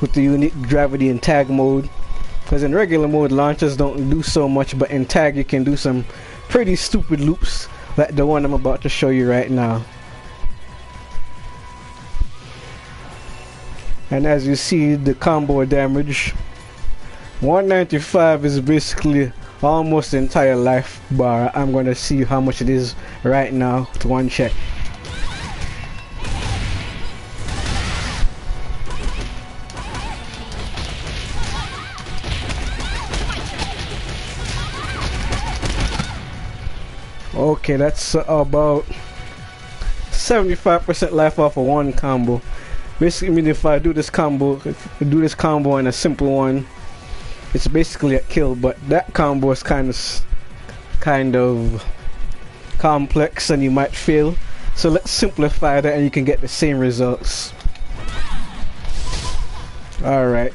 with the unique gravity and tag mode. Because in regular mode, launchers don't do so much, but in tag you can do some pretty stupid loops like the one I'm about to show you right now. And as you see, the combo damage 195 is basically almost the entire life bar. I'm going to see how much it is right now to one check. Okay, that's about 75% life off of one combo. Basically, I mean, if I do this combo and a simple one, it's basically a kill. But that combo is kind of complex, and you might fail. So let's simplify that, and you can get the same results. All right.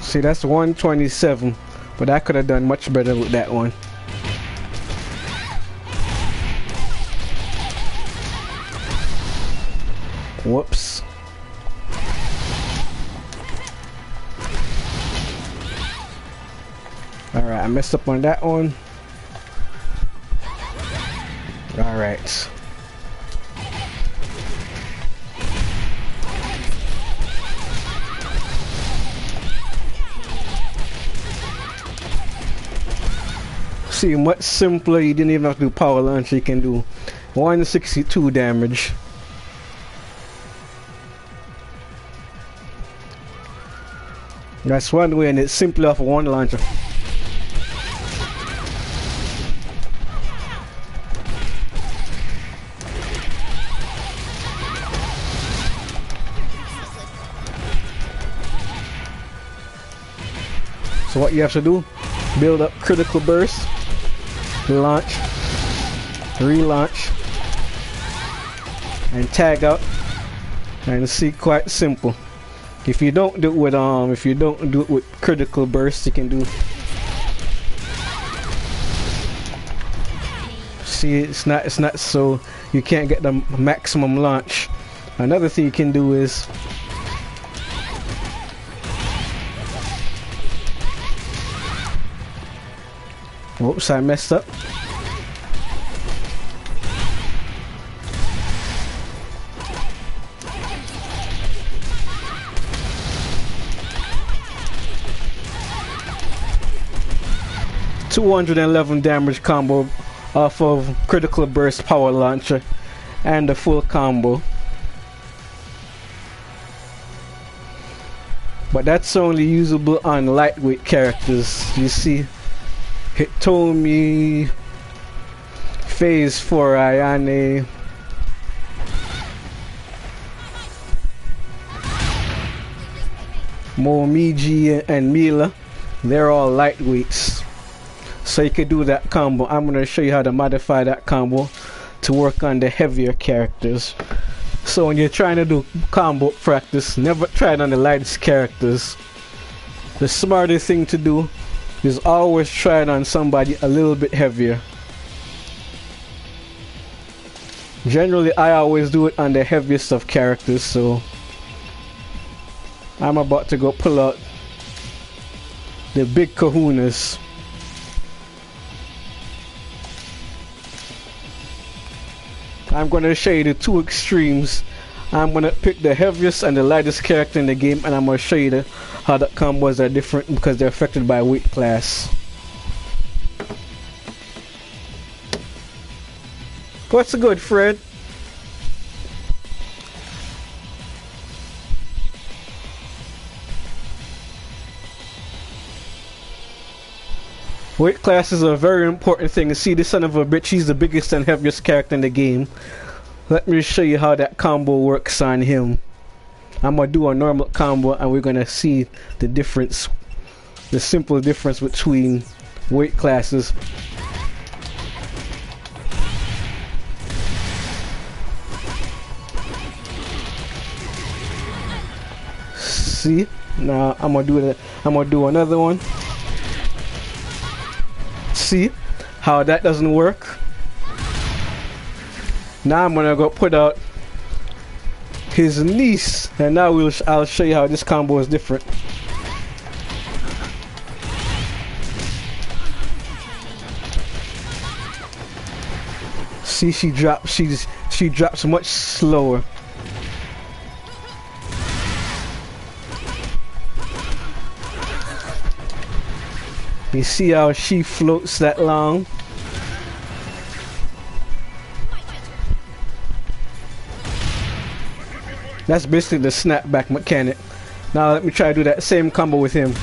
See, that's 127, but I could have done much better with that one. Whoops. Alright, I messed up on that one. Alright. See, much simpler. You didn't even have to do power launch. You can do 162 damage. That's one way, and it's simply off of one launcher. So what you have to do, build up critical burst, launch, relaunch, and tag out, and see, quite simple. If you don't do it with critical burst, you can do. See, it's not so you can't get the maximum launch. Another thing you can do is whoops, I messed up. $211 damage combo off of critical burst power launcher and the full combo. But that's only usable on lightweight characters. You see, Hitomi, Phase 4 Ayane, Momiji and Mila, they're all lightweights. So you could do that combo. I'm going to show you how to modify that combo to work on the heavier characters. So when you're trying to do combo practice, never try it on the lightest characters. The smartest thing to do is always try it on somebody a little bit heavier. Generally, I always do it on the heaviest of characters, so I'm about to go pull out the big kahunas. I'm going to show you the two extremes. I'm going to pick the heaviest and the lightest character in the game, and I'm going to show you how the combos are different because they're affected by weight class. What's good, Fred? Weight class is a very important thing. See, this son of a bitch, he's the biggest and heaviest character in the game. Let me show you how that combo works on him. I'm gonna do a normal combo and we're gonna see the difference, the simple difference between weight classes. See, now I'm gonna do another one. See how that doesn't work. Now I'm gonna go put out his niece, and now I'll show you how this combo is different. See, she drops much slower. You see how she floats that long? That's basically the snapback mechanic. Now let me try to do that same combo with him.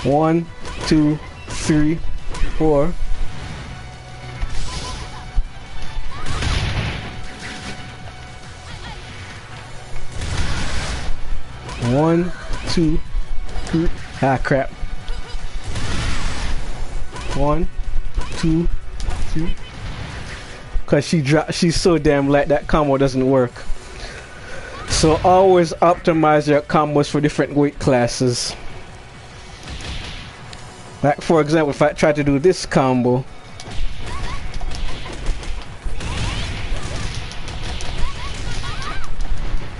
1, 2, 3, 4. One, two, three. Ah, crap. 1, 2, 3. Cause she's so damn light that combo doesn't work. So always optimize your combos for different weight classes. Like for example, if I try to do this combo,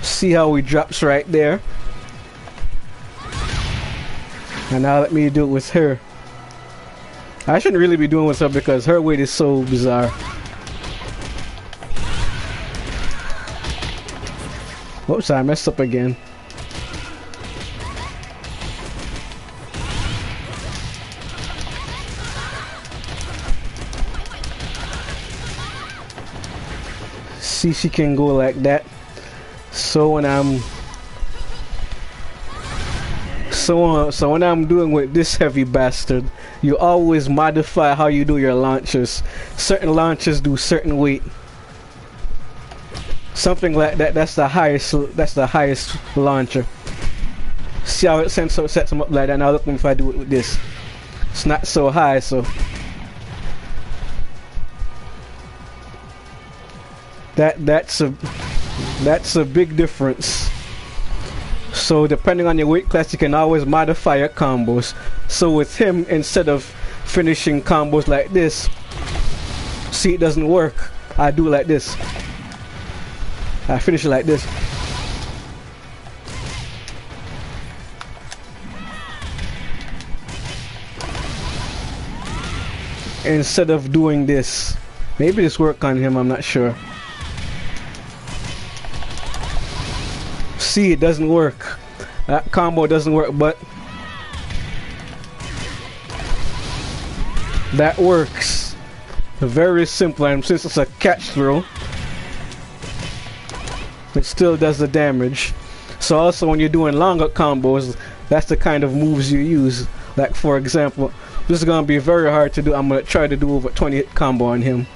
see how he drops right there? And now let me do it with her. I shouldn't really be doing with her because her weight is so bizarre. Whoops, I messed up again. See, she can go like that. So when I'm doing with this heavy bastard, you always modify how you do your launchers. Certain launchers do certain weight. Something like that. That's the highest launcher. See how it sets them up like that. Now look if I do it with this. It's not so high, so that's a big difference. So depending on your weight class, you can always modify your combos. So with him, instead of finishing combos like this, see, it doesn't work. I do like this. I finish it like this. Instead of doing this. Maybe this worked on him, I'm not sure. See, it doesn't work. That combo doesn't work, but that works. Very simple, and since it's a catch throw, it still does the damage. So also when you're doing longer combos, that's the kind of moves you use. Like for example, this is gonna be very hard to do. I'm gonna try to do over 20 hit combo on him.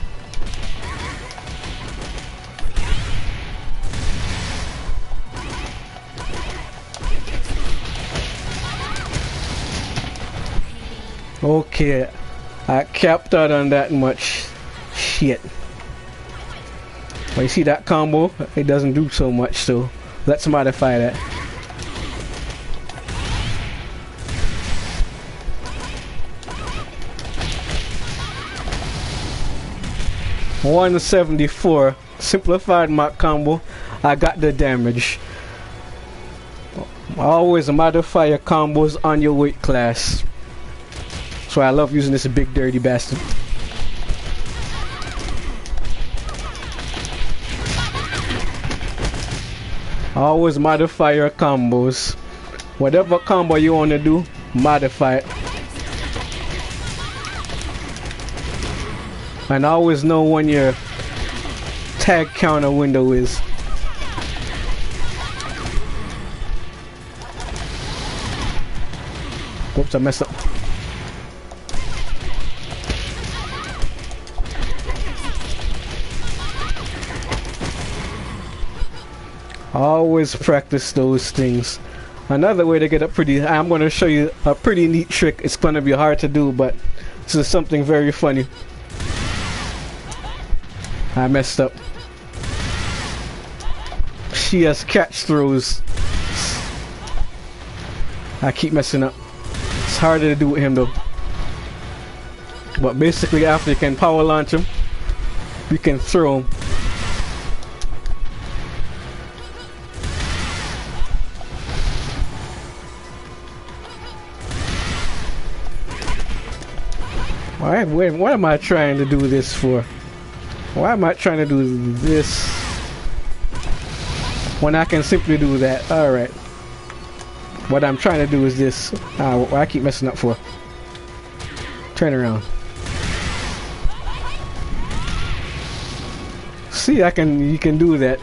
Okay, I capped out on that much. Shit. But you see that combo? It doesn't do so much, so let's modify that. $174. Simplified my combo. I got the damage. Always modify your combos on your weight class. So I love using this big dirty bastard. Always modify your combos. Whatever combo you want to do, modify it. And always know when your tag counter window is. Whoops, I messed up. Always practice those things. Another way to get a I'm going to show you a pretty neat trick. It's going to be hard to do, but this is something very funny. I messed up. She has catch throws. I keep messing up. It's harder to do with him though. But basically after you can power launch them, you can throw them. What am I trying to do this for? Why am I trying to do this when I can simply do that? Alright. What I'm trying to do is this. What I keep messing up for? Turn around. See, you can do that.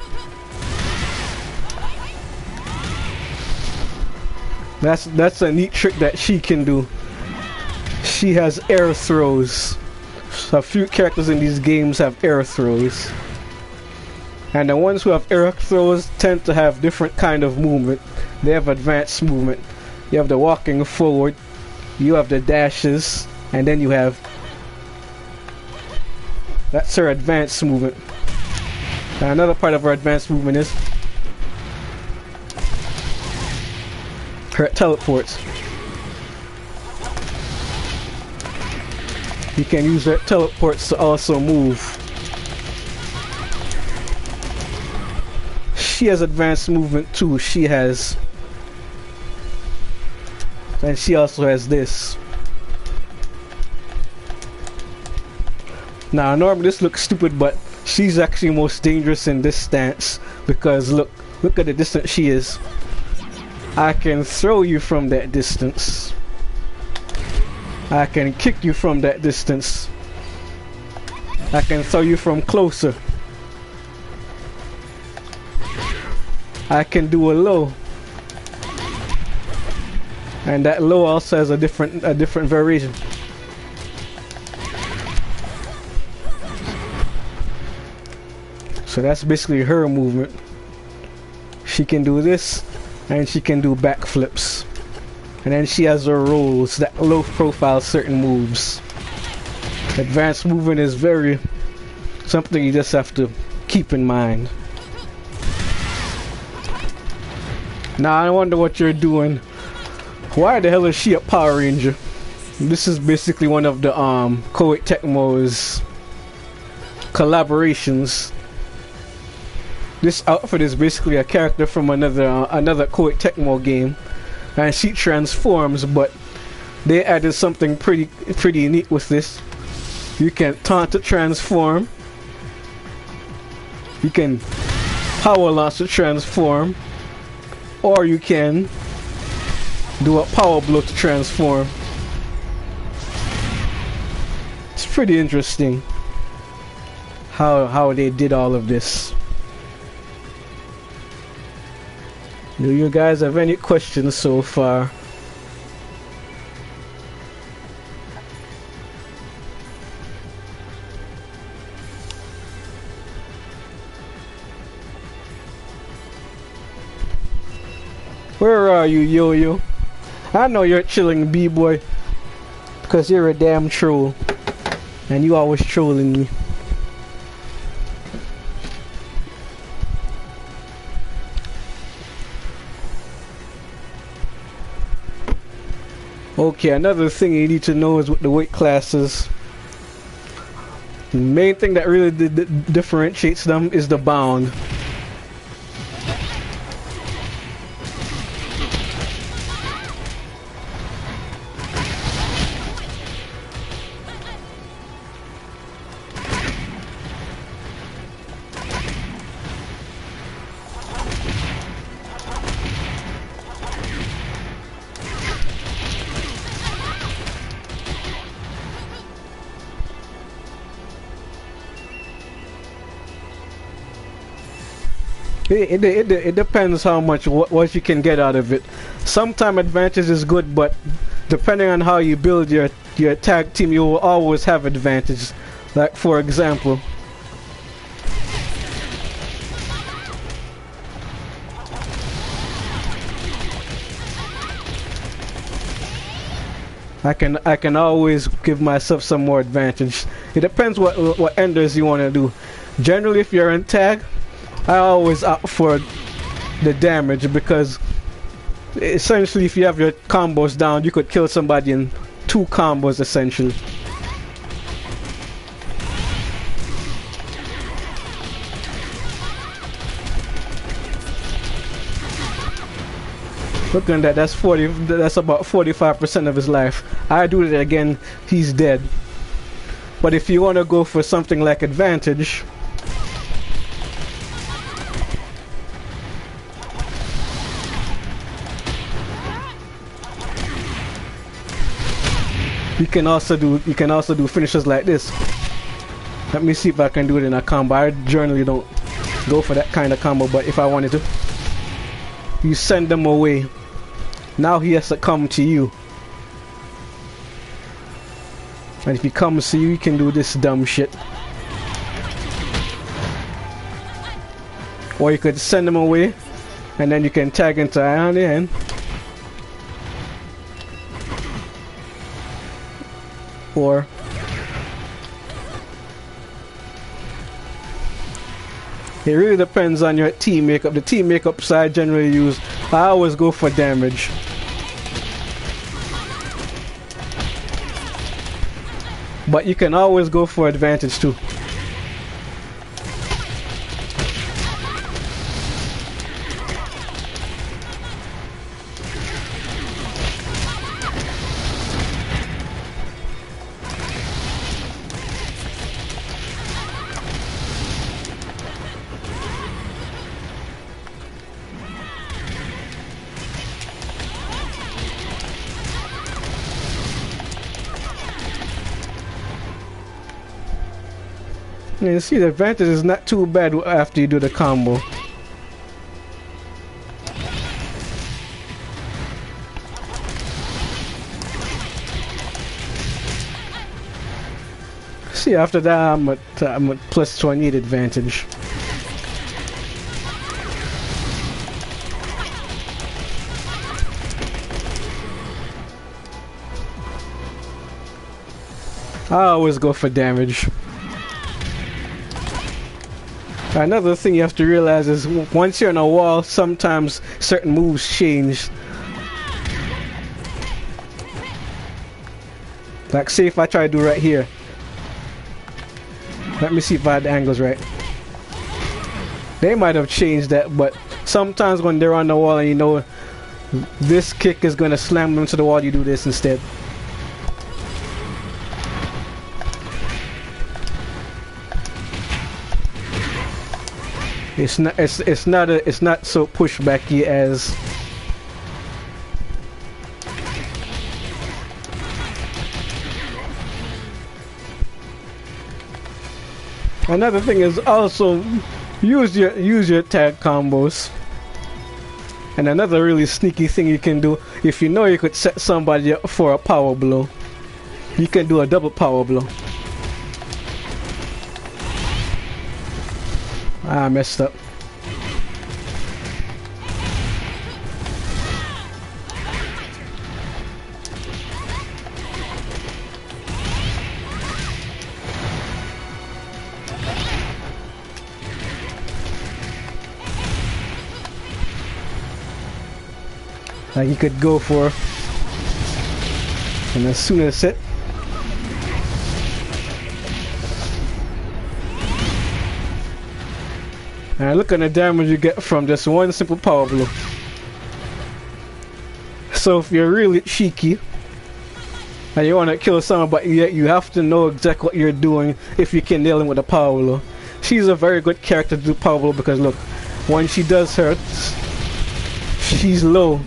That's a neat trick that she can do. She has air throws. So a few characters in these games have air throws. And the ones who have air throws tend to have different kind of movement. They have advanced movement. You have the walking forward, you have the dashes, and then you have... That's her advanced movement. And another part of her advanced movement is her teleports. You can use her teleports to also move. She has advanced movement too. She has... And she also has this. Now normally this looks stupid, but she's actually most dangerous in this stance because look at the distance she is. I can throw you from that distance. I can kick you from that distance. I can throw you from closer. I can do a low. And that low also has a different variation. So that's basically her movement. She can do this, and she can do backflips. And then she has her rolls that low profile certain moves. Advanced movement is very something you just have to keep in mind. Now I wonder what you're doing. Why the hell is she a Power Ranger? This is basically one of the Koei Tecmo's collaborations. This outfit is basically a character from another Koei Tecmo game, and she transforms. But they added something pretty neat with this. You can taunt to transform. You can power launch to transform, or you can do a power blow to transform. It's pretty interesting how they did all of this. Do you guys have any questions so far? Where are you, Yo-Yo? I know you're chilling, B-boy, because you're a damn troll, and you always trolling me. Okay, another thing you need to know is with the weight classes. The main thing that really differentiates them is the bound. It depends how much what you can get out of it. Sometimes advantage is good, but depending on how you build your tag team, you will always have advantage. Like for example, I can always give myself some more advantage. It depends what enders you want to do. Generally, if you're in tag, I always opt for the damage, because essentially if you have your combos down, you could kill somebody in 2 combos essentially. Look at that. That's 40. That's about 45% of his life. I do it again, he's dead. But if you want to go for something like advantage, you can also do finishes like this. Let me see if I can do it in a combo. I generally don't go for that kind of combo, but if I wanted to, you send them away. Now he has to come to you. And if he comes to you, you can do this dumb shit. Or you could send him away, and then you can tag into eye on the end. Or it really depends on your team makeup. The team makeup side generally use, I always go for damage. But you can always go for advantage too. And you see the advantage is not too bad after you do the combo. See, after that I'm at plus 28 advantage. I always go for damage. Another thing you have to realize is once you're on a wall, sometimes certain moves change. Like say if I try to do right here. Let me see if I had the angles right. They might have changed that, but sometimes when they're on the wall and you know this kick is going to slam them to the wall, you do this instead. It's not so pushbacky as another thing is also use your tag combos. And another really sneaky thing you can do, if you know you could set somebody up for a power blow, you can do a double power blow. I messed up. Like you could go for, and as soon as it, and look at the damage you get from just one simple power blow. So if you're really cheeky and you want to kill someone, but yet you have to know exactly what you're doing if you can nail him with a power blow. She's a very good character to do power blow because look, when she does hurt, she's low,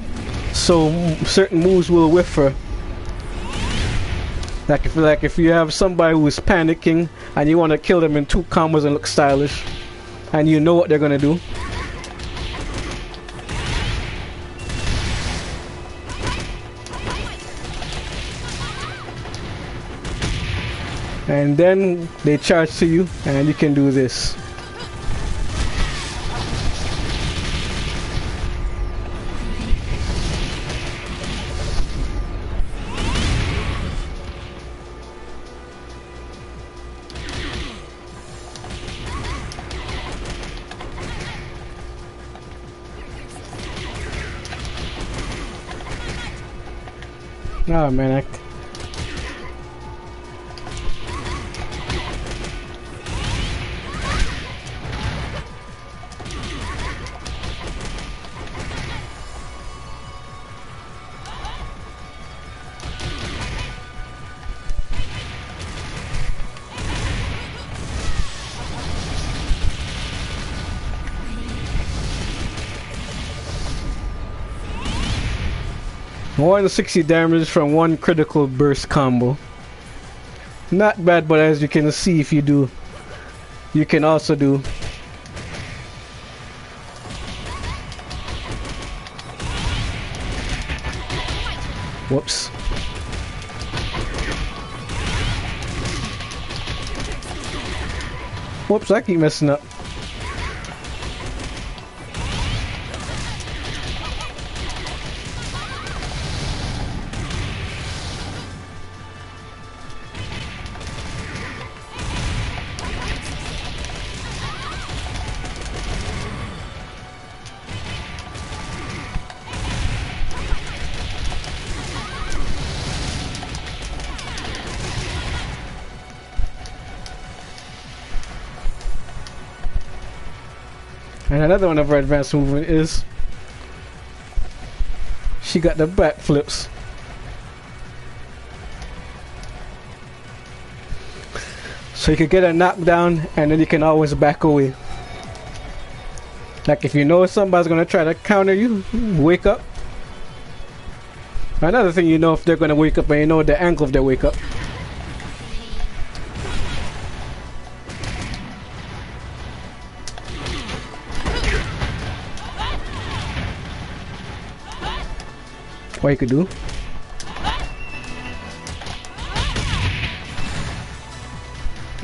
so certain moves will whiff her. Like if you have somebody who is panicking and you want to kill them in 2 combos and look stylish, and you know what they're gonna do. And then they charge to you and you can do this. Oh man, 160 damage from one critical burst combo. Not bad, but as you can see, if you do, you can also do whoops. Whoops, I keep messing up. And another one of her advanced movement is she got the backflips. So you can get a knockdown and then you can always back away. Like if you know somebody's gonna try to counter you, wake up. Another thing, you know if they're gonna wake up and you know the angle of their wake up. What you could do.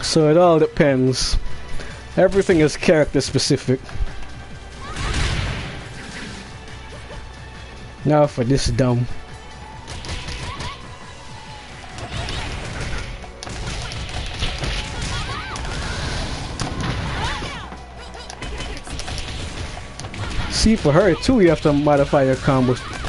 So it all depends. Everything is character specific. Now for this dumb. See, for her too, you have to modify your combos.